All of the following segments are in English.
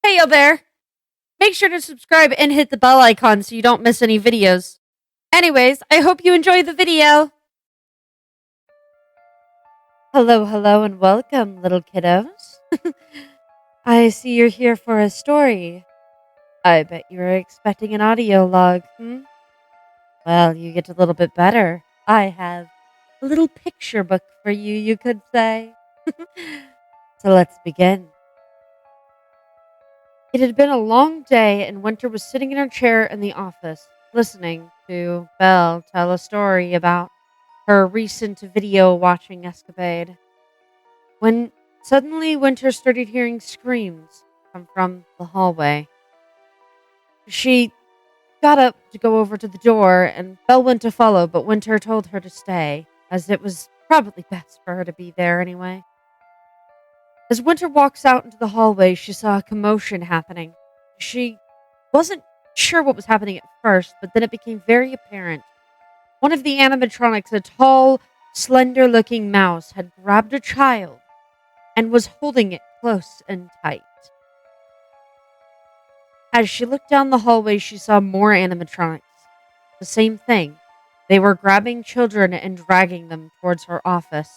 Hey, yo there. Make sure to subscribe and hit the bell icon so you don't miss any videos. Anyways, I hope you enjoy the video. Hello, and welcome, little kiddos. I see you're here for a story. I bet you were expecting an audio log, Well, you get a little bit better. I have a little picture book for you, you could say. So let's begin. It had been a long day, and Winter was sitting in her chair in the office, listening to Belle tell a story about her recent video watching escapade. When suddenly Winter started hearing screams come from the hallway. She got up to go over to the door, and Belle went to follow, but Winter told her to stay, as it was probably best for her to be there anyway. As Winter walks out into the hallway, she saw a commotion happening. She wasn't sure what was happening at first, but then it became very apparent. One of the animatronics, a tall, slender looking mouse, had grabbed a child and was holding it close and tight. As she looked down the hallway, she saw more animatronics. The same thing. They were grabbing children and dragging them towards her office.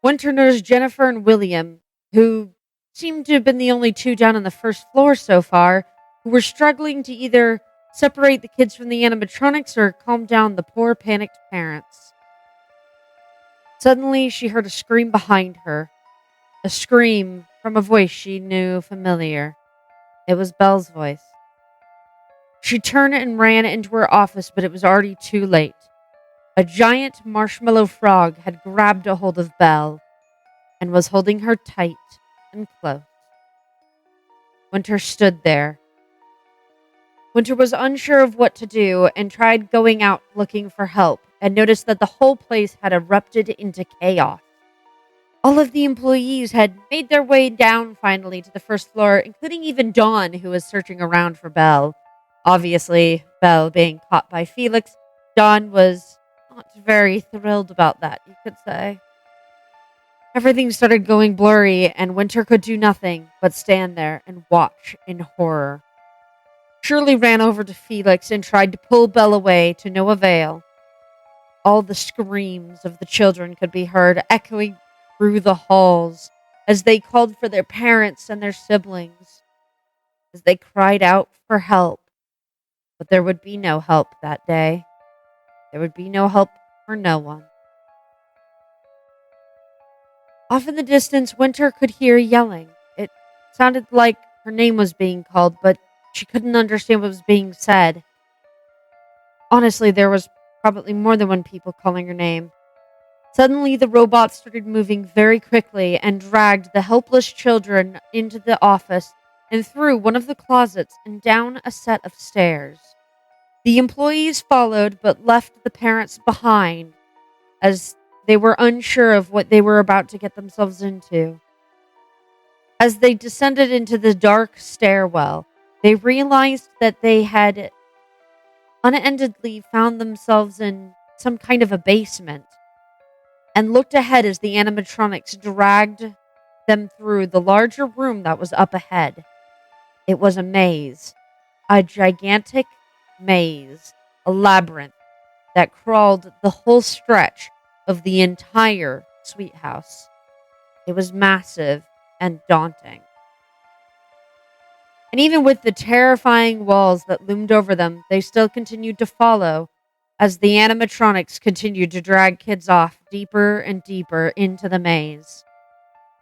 Winter noticed Jennifer and William, who seemed to have been the only two down on the first floor so far, who were struggling to either separate the kids from the animatronics or calm down the poor, panicked parents. Suddenly, she heard a scream behind her, a scream from a voice she knew familiar. It was Belle's voice. She turned and ran into her office, but it was already too late. A giant marshmallow frog had grabbed a hold of Belle and was holding her tight and close. Winter stood there. Winter was unsure of what to do and tried going out looking for help and noticed that the whole place had erupted into chaos. All of the employees had made their way down finally to the first floor, including even Dawn, who was searching around for Belle. Obviously, Belle being caught by Felix, Dawn was not very thrilled about that, you could say. Everything started going blurry, and Winter could do nothing but stand there and watch in horror. Shirley ran over to Felix and tried to pull Belle away, to no avail. All the screams of the children could be heard echoing through the halls as they called for their parents and their siblings, as they cried out for help. But there would be no help that day. There would be no help for no one. Off in the distance, Winter could hear yelling. It sounded like her name was being called, but she couldn't understand what was being said. Honestly, there was probably more than one people calling her name. Suddenly, the robot started moving very quickly and dragged the helpless children into the office and through one of the closets and down a set of stairs. The employees followed but left the parents behind as they were unsure of what they were about to get themselves into. As they descended into the dark stairwell, they realized that they had unendedly found themselves in some kind of a basement and looked ahead as the animatronics dragged them through the larger room that was up ahead. It was a maze, a gigantic maze, a labyrinth that crawled the whole stretch of the entire sweet house. It was massive and daunting. And even with the terrifying walls that loomed over them, they still continued to follow as the animatronics continued to drag kids off deeper and deeper into the maze.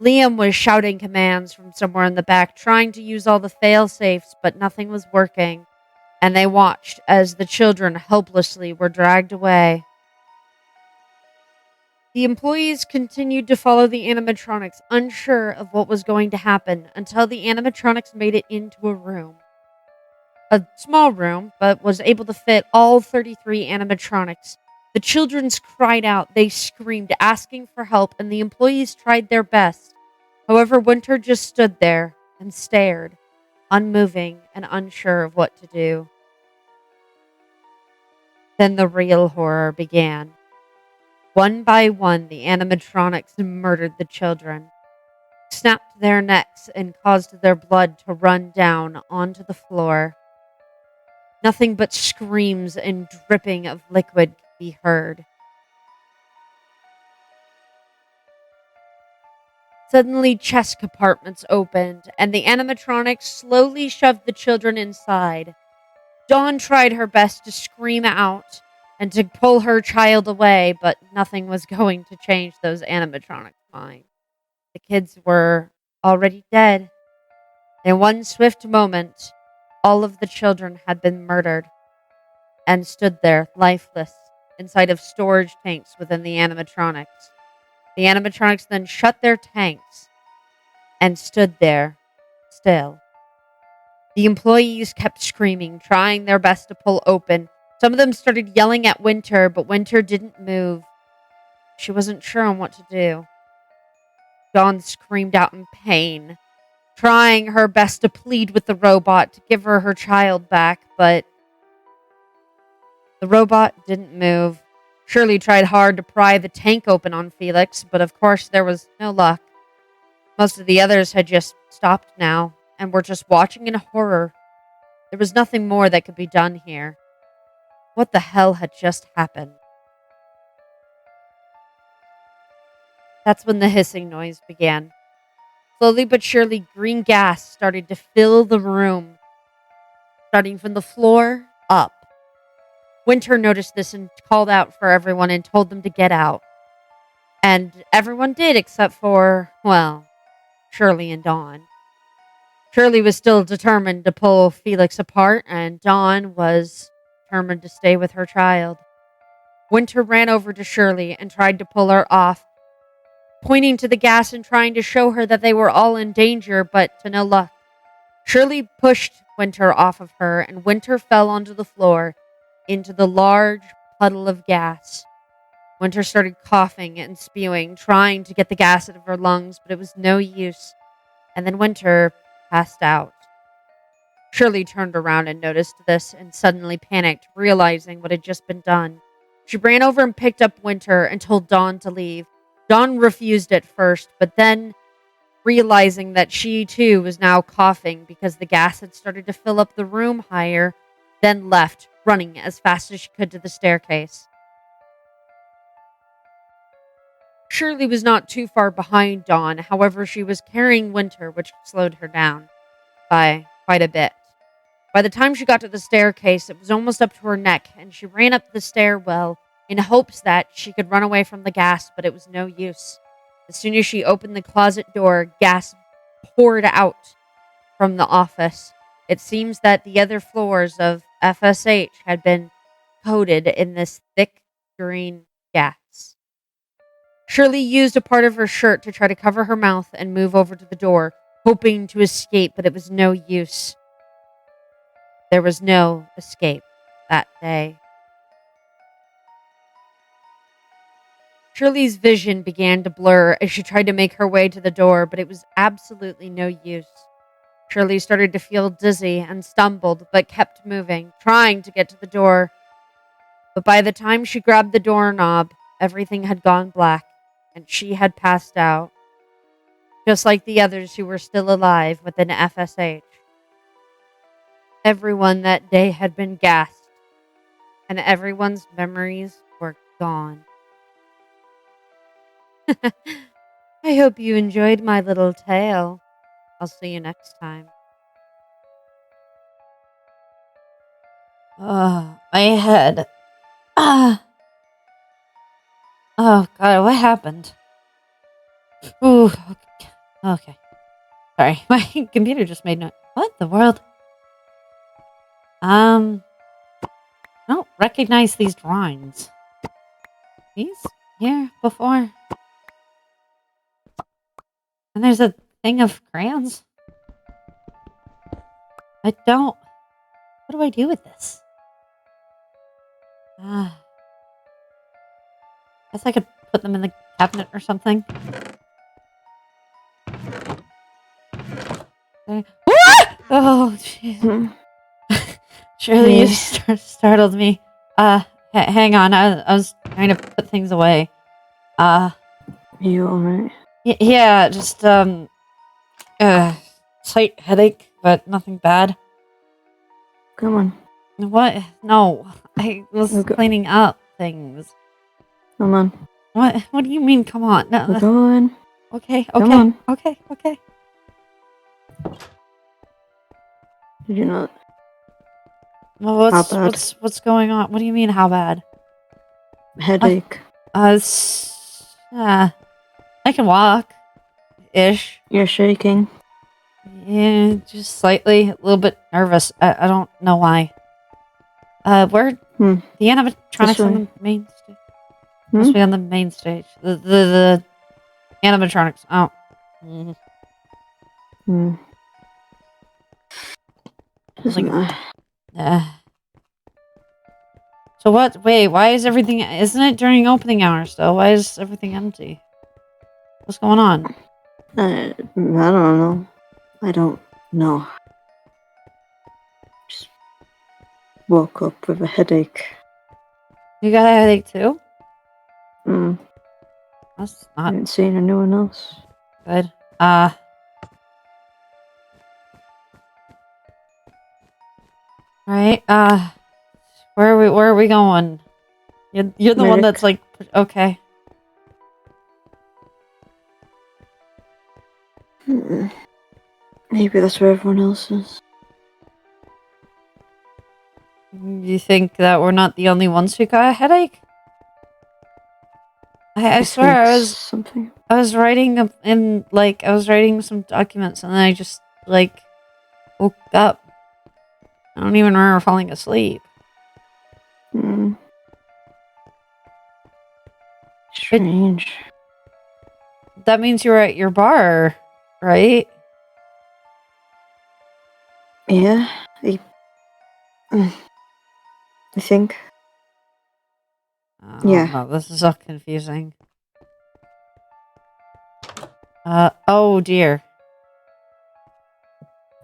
Liam was shouting commands from somewhere in the back, trying to use all the fail-safes, but nothing was working, and they watched as the children helplessly were dragged away. The employees continued to follow the animatronics, unsure of what was going to happen, until the animatronics made it into a room. A small room, but was able to fit all 33 animatronics. The children cried out, they screamed, asking for help, and the employees tried their best. However, Winter just stood there and stared, unmoving and unsure of what to do. Then the real horror began. One by one, the animatronics murdered the children. snapped their necks and caused their blood to run down onto the floor. Nothing but screams and dripping of liquid could be heard. Suddenly, chest compartments opened, and the animatronic slowly shoved the children inside. Dawn tried her best to scream out and to pull her child away, but nothing was going to change those animatronics' minds. The kids were already dead. In one swift moment, all of the children had been murdered and stood there, lifeless, inside of storage tanks within the animatronics. The animatronics then shut their tanks and stood there, still. The employees kept screaming, trying their best to pull open. Some of them started yelling at Winter, but Winter didn't move. She wasn't sure on what to do. Dawn screamed out in pain, trying her best to plead with the robot to give her child back, but the robot didn't move. Shirley tried hard to pry the tank open on Felix, but of course there was no luck. Most of the others had just stopped now and were just watching in horror. There was nothing more that could be done here. What the hell had just happened? That's when the hissing noise began. Slowly but surely, green gas started to fill the room, starting from the floor up. Winter noticed this and called out for everyone and told them to get out. And everyone did except for, well, Shirley and Dawn. Shirley was still determined to pull Felix apart, and Dawn was determined to stay with her child. Winter ran over to Shirley and tried to pull her off, pointing to the gas and trying to show her that they were all in danger, but to no luck. Shirley pushed Winter off of her, and Winter fell onto the floor into the large puddle of gas. Winter started coughing and spewing, trying to get the gas out of her lungs, but it was no use. And then Winter passed out. Shirley turned around and noticed this and suddenly panicked, realizing what had just been done. She ran over and picked up Winter and told Dawn to leave. Dawn refused at first, but then, realizing that she too was now coughing because the gas had started to fill up the room higher, then left, running as fast as she could to the staircase. Shirley was not too far behind Dawn, however, she was carrying Winter, which slowed her down by quite a bit. By the time she got to the staircase, it was almost up to her neck, and she ran up the stairwell in hopes that she could run away from the gas, but it was no use. As soon as she opened the closet door, gas poured out from the office. It seems that the other floors of FSH had been coated in this thick green gas. Shirley used a part of her shirt to try to cover her mouth and move over to the door, hoping to escape, but it was no use. There was no escape that day. Shirley's vision began to blur as she tried to make her way to the door, but it was absolutely no use. Shirley started to feel dizzy and stumbled, but kept moving, trying to get to the door. But by the time she grabbed the doorknob, everything had gone black, and she had passed out, just like the others who were still alive within FSH. Everyone that day had been gassed, and everyone's memories were gone. I hope you enjoyed my little tale. I'll see you next time. Oh, my head. Oh, God, what happened? Ooh, okay. Sorry, my computer just made noise. What the world? I don't recognize these drawings. These here before? And there's a thing of crayons. I don't... What do I do with this? Guess I could put them in the cabinet or something. Oh, jeez. Surely you startled me. Hang on. I was trying to put things away. You alright? Yeah, just, Slight headache, but nothing bad. Come on. What? No, I was Okay. cleaning up things. Come on. What? What do you mean? Come on. No. We're going. Okay. Come Okay. on. Okay. Okay. Did you not? Well, How bad? what's going on? What do you mean? How bad? Headache. I can walk, ish. You're shaking. Yeah, just slightly, a little bit nervous. I don't know why. Where the animatronics on the main stage? Must be on the main stage. The animatronics. Oh. Doesn't matter. So what? Wait, why is everything? Isn't it during opening hours though? Why is everything empty? What's going on? I don't know. I don't know. Just woke up with a headache. You got a headache too? That's I not haven't seen anyone else. good. Right. Where are we going? You're the one that's like, okay. Maybe that's where everyone else is. You think that we're not the only ones who got a headache? I swear I was writing I was writing some documents and then I just woke up. I don't even remember falling asleep. Strange. That means you were at your bar, right? Yeah, I think. Yeah. No, this is all confusing. Oh dear.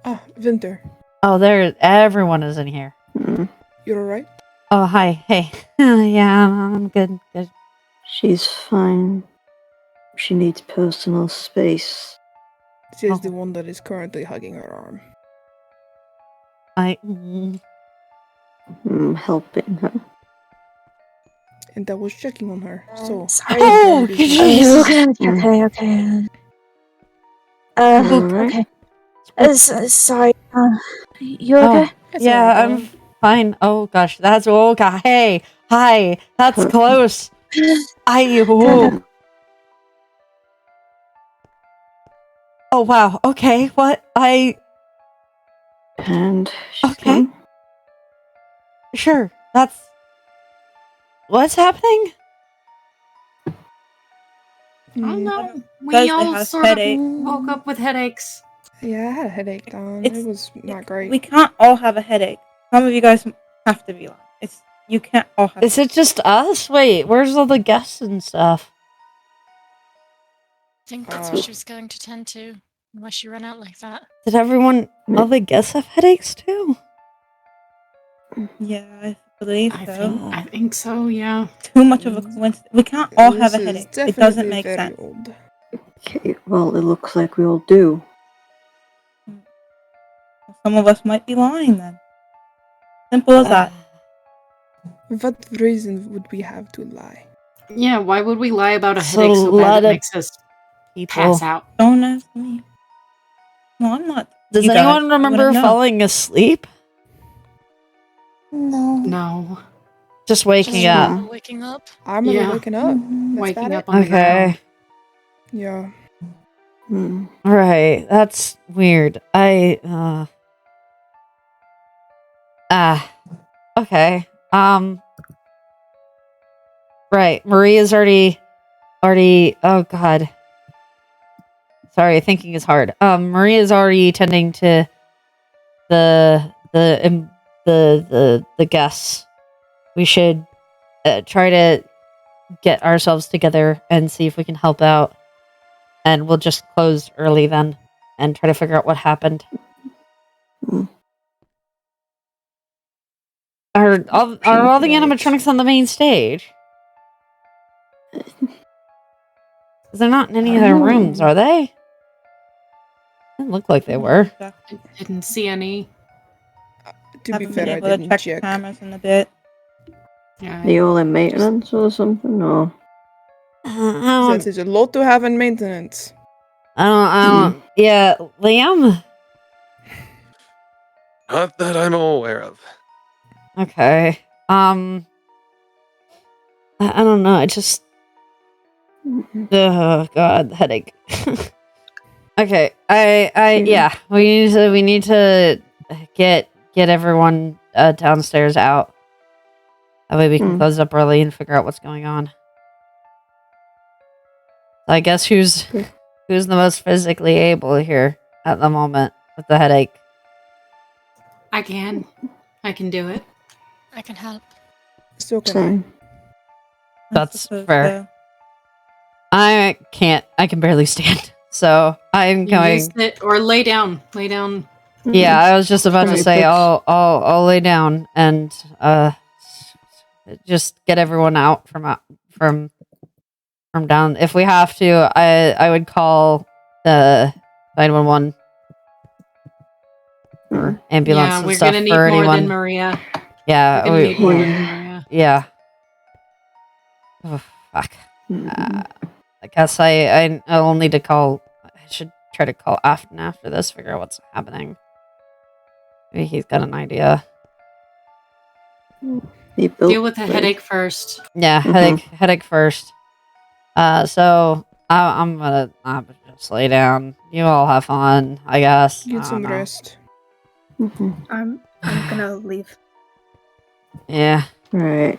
Ah, Winter. Oh, everyone is in here. You're alright? Oh, hi. Hey. Yeah, I'm good. Good. She's fine. She needs personal space. She is the one that is currently hugging her arm. I'm helping her. And I was checking on her, so... Sorry. Oh, Jesus. Okay. Okay. Sorry. You okay? Yeah, I'm fine. Oh, gosh. That's... Oh, God. Hey. Hi. That's close. Oh, wow. Okay. What? And she's okay. gone. Sure. That's... What's happening? Oh no, we all sort of woke up with headaches. Yeah, I had a headache, Don. It was not great. We can't all have a headache. Some of you guys have to be lying. You can't all have. Is it just us? Wait, where's all the guests and stuff? I think that's what she was going to tend to, unless she ran out like that. Did all the guests have headaches too? Yeah, I believe so. I think so, yeah. Too much of a coincidence. We can't all have a headache. It doesn't make sense. Old. Okay, well, it looks like we all do. Some of us might be lying then. Simple as that. What reason would we have to lie? Yeah, why would we lie about a headache so bad that makes us pass out? Don't ask me. No, I'm not. Does anyone remember falling asleep? No. Just waking up. Waking up? I remember waking up. Waking up on the ground. Yeah. Right, that's weird. Okay. Right, Maria's already. Oh God. Sorry, thinking is hard. Maria's already tending to the guests. We should try to get ourselves together and see if we can help out. And we'll just close early then and try to figure out what happened. Are all the animatronics on the main stage? They're not in any of their rooms, are they? It Didn't look like they were. I didn't see any. To be Haven't been fair, I able to didn't check check. cameras in a bit. Yeah. Are you all in maintenance or something? Or That is a lot to have in maintenance. I don't. Yeah, Liam. Not that I'm aware of. Okay. I don't know. I just. Oh God, headache. Okay. Yeah. We need to get everyone downstairs out. That way we can close up early and figure out what's going on. I guess who's the most physically able here at the moment with the headache? I can do it. I can help. So can same. That's fair. I can't. I can barely stand. So I'm going. Use it or lay down. Lay down. Yeah, I was just about to Right, say but- I'll lay down and just get everyone out from down. If we have to, I would call 911 or ambulance Yeah, and we're stuff gonna need for more anyone. than Maria. Yeah, We're gonna need more than Maria. yeah. Oh, fuck. I guess I'll need to call. I should try to call Afton after this, figure out what's happening. Maybe he's got an idea. Deal with the headache first. Yeah, headache first. So I'm gonna just lay down. You all have fun, I guess. Get some rest. I'm gonna leave. Yeah. Right.